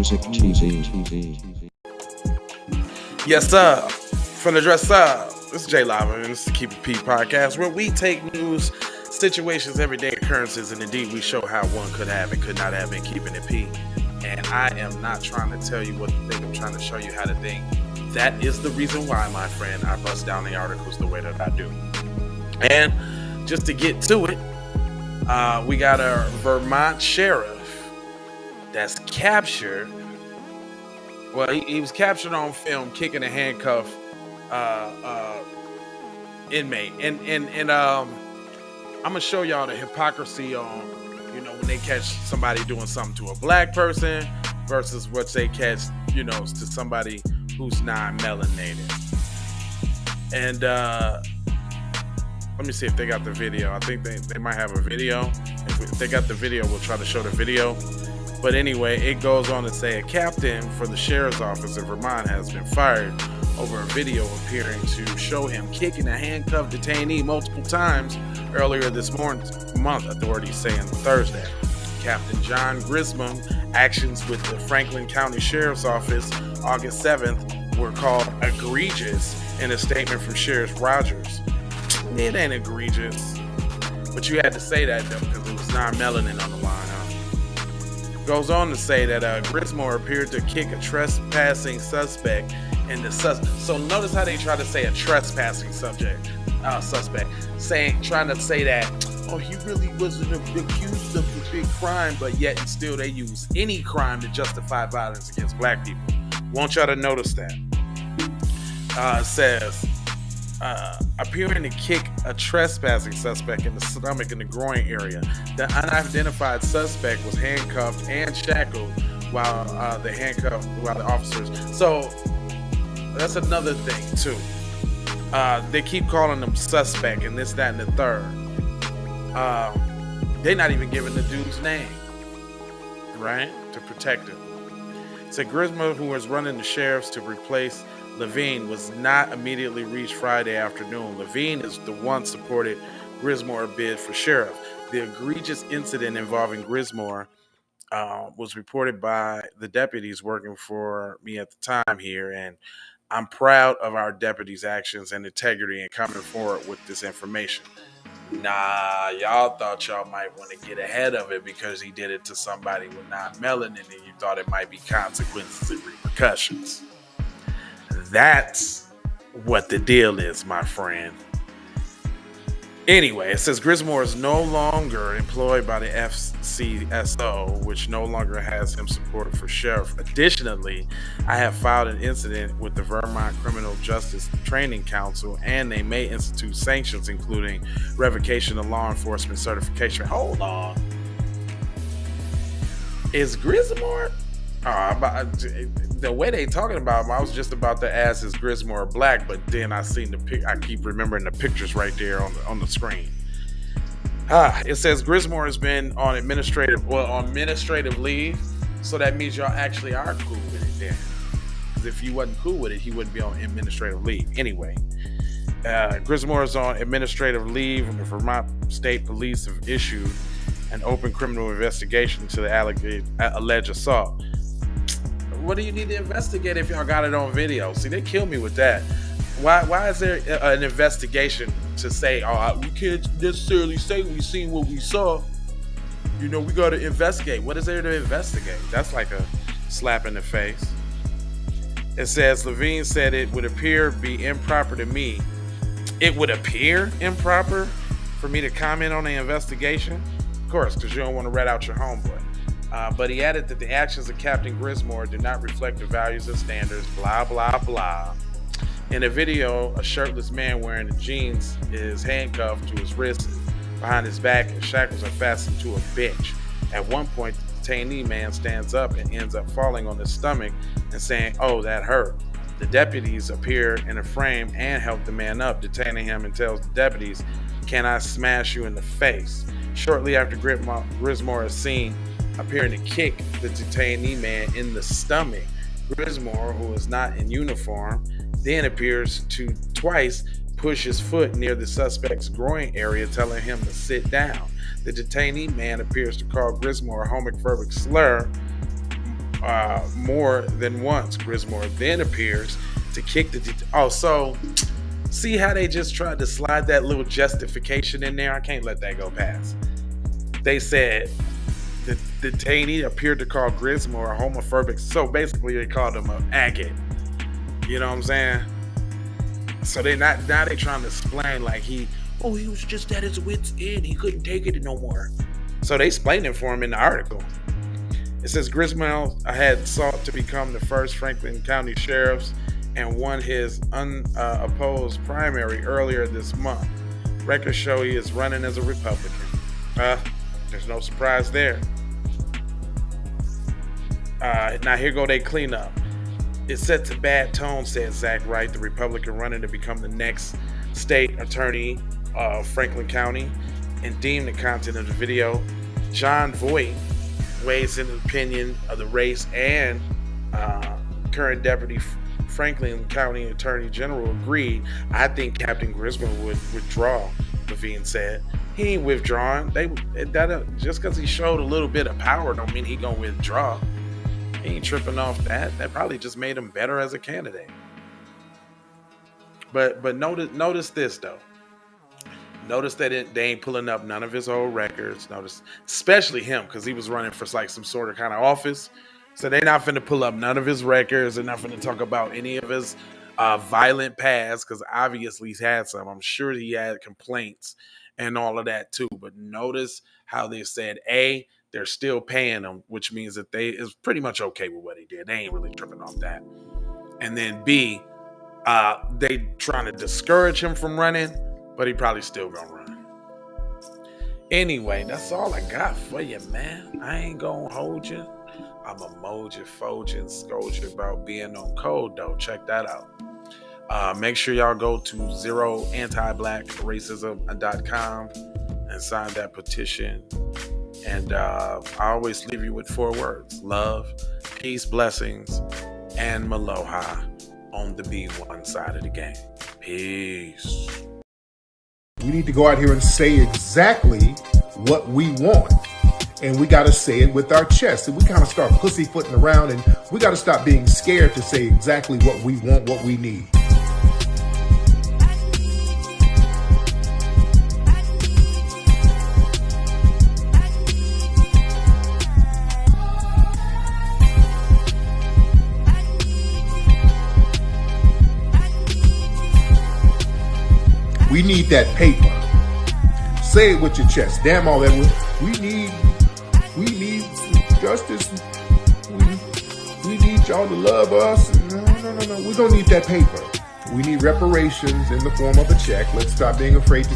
Music TV. Yes, sir. From the dress up. This is J Lava, and this is the Keep It P podcast, where we take news, situations, everyday occurrences, and indeed we show how one could have and could not have been keeping it P. And I am not trying to tell you what to think. I'm trying to show you how to think. That is the reason why, my friend, I bust down the articles the way that I do. And just to get to it, we got a Vermont sheriff that's captured. Well, he was captured on film kicking a handcuffed inmate, and I'm gonna show y'all the hypocrisy on, when they catch somebody doing something to a black person versus what they catch, to somebody who's non-melanated. And let me see if they got the video. I think they might have a video. If they got the video, we'll try to show the video. But anyway, it goes on to say a captain for the sheriff's office in Vermont has been fired over a video appearing to show him kicking a handcuffed detainee multiple times earlier this month, authorities say on Thursday. Captain John Grism's actions with the Franklin County Sheriff's Office August 7th were called egregious in a statement from Sheriff Rogers. It ain't egregious, but you had to say that though because it was non-melanin on the line, huh? Goes on to say that Grismore appeared to kick a trespassing suspect in the so notice how they try to say a trespassing suspect, trying to say that, oh, he really wasn't accused of the big crime, but yet and still they use any crime to justify violence against black people. Want y'all to notice that. It says, appearing to kick a trespassing suspect in the stomach and the groin area. The unidentified suspect was handcuffed and shackled while the officers. So that's another thing too. They keep calling them suspect and this, that, and the third. They're not even giving the dude's name, right? To protect him. So Grismore, who was running the sheriffs to replace Levine, was not immediately reached Friday afternoon. Levine is the one supported Grismore bid for sheriff. The egregious incident involving Grismore was reported by the deputies working for me at the time here, and I'm proud of our deputies' actions and integrity in coming forward with this information. Nah, y'all thought y'all might want to get ahead of it because he did it to somebody with non-melanin and you thought it might be consequences and repercussions. That's what the deal is, my friend. Anyway, it says Grismore is no longer employed by the FCSO, which no longer has him supported for sheriff. Additionally, I have filed an incident with the Vermont Criminal Justice Training Council, and they may institute sanctions, including revocation of law enforcement certification. Hold on. Is Grismore? The way they talking about him, I was just about to ask, is Grismore black? But then I seen I keep remembering the pictures right there on the screen. It says Grismore has been on administrative leave, so that means y'all actually are cool with it then. Because if you wasn't cool with it, he wouldn't be on administrative leave. Anyway, Grismore is on administrative leave, and the Vermont State Police have issued an open criminal investigation to the alleged assault. What do you need to investigate if y'all got it on video? See, they kill me with that. Why is there an investigation to say, we can't necessarily say we seen what we saw? We got to investigate. What is there to investigate? That's like a slap in the face. It says, Levine said it would appear be improper to me. It would appear improper for me to comment on the investigation? Of course, because you don't want to rat out your homeboy. But he added that the actions of Captain Grismore do not reflect the values and standards, blah, blah, blah. In a video, a shirtless man wearing jeans is handcuffed to his wrists behind his back and shackles are fastened to a bench. At one point, the detainee man stands up and ends up falling on his stomach and saying, "Oh, that hurt." The deputies appear in a frame and help the man up, detaining him, and tells the deputies, "Can I smash you in the face?" Shortly after Grismore is seen appearing to kick the detainee man in the stomach, Grismore, who is not in uniform, then appears to twice push his foot near the suspect's groin area, telling him to sit down. The detainee man appears to call Grismore a homophobic slur more than once. Grismore then appears to kick the so see how they just tried to slide that little justification in there? I can't let that go past. They said the detainee appeared to call Grismore a homophobic, so basically they called him an agate. You know what I'm saying? So they now they trying to explain like he was just at his wit's end. He couldn't take it no more. So they explained it for him in the article. It says Griswold had sought to become the first Franklin County sheriff and won his unopposed primary earlier this month. Records show he is running as a Republican. There's no surprise there. Now here go they clean up. It sets a bad tone, said Zach Wright, the Republican running to become the next state attorney of Franklin County, and deemed the content of the video. John Voight weighs in his opinion of the race, and current Deputy Franklin County Attorney General agreed. I think Captain Griswold would withdraw, Levine said. He ain't withdrawing. Just because he showed a little bit of power don't mean he gonna withdraw. He ain't tripping off that. That probably just made him better as a candidate. But notice this though. Notice that they ain't pulling up none of his old records. Notice, especially him, because he was running for like some sort of kind of office. So they're not finna pull up none of his records. They're not finna talk about any of his violent past, because obviously he's had some. I'm sure he had complaints and all of that too. But notice how they said, A, they're still paying him, which means that they is pretty much okay with what he did. They ain't really tripping off that. And then B, they trying to discourage him from running, but he probably still gonna run. Anyway, that's all I got for you, man. I ain't gonna hold you. I'm a moja, foja, and scold you about being on code, though. Check that out. Make sure y'all go to zeroantiblackracism.com and sign that petition. And I always leave you with 4 words: love, peace, blessings, and maloha on the B1 side of the game. Peace. We need to go out here and say exactly what we want. And we got to say it with our chest. And we kind of start pussyfooting around, and we got to stop being scared to say exactly what we want, what we need. We need that paper. Say it with your chest. Damn all that. We need justice. We need y'all to love us. No. We don't need that paper. We need reparations in the form of a check. Let's stop being afraid to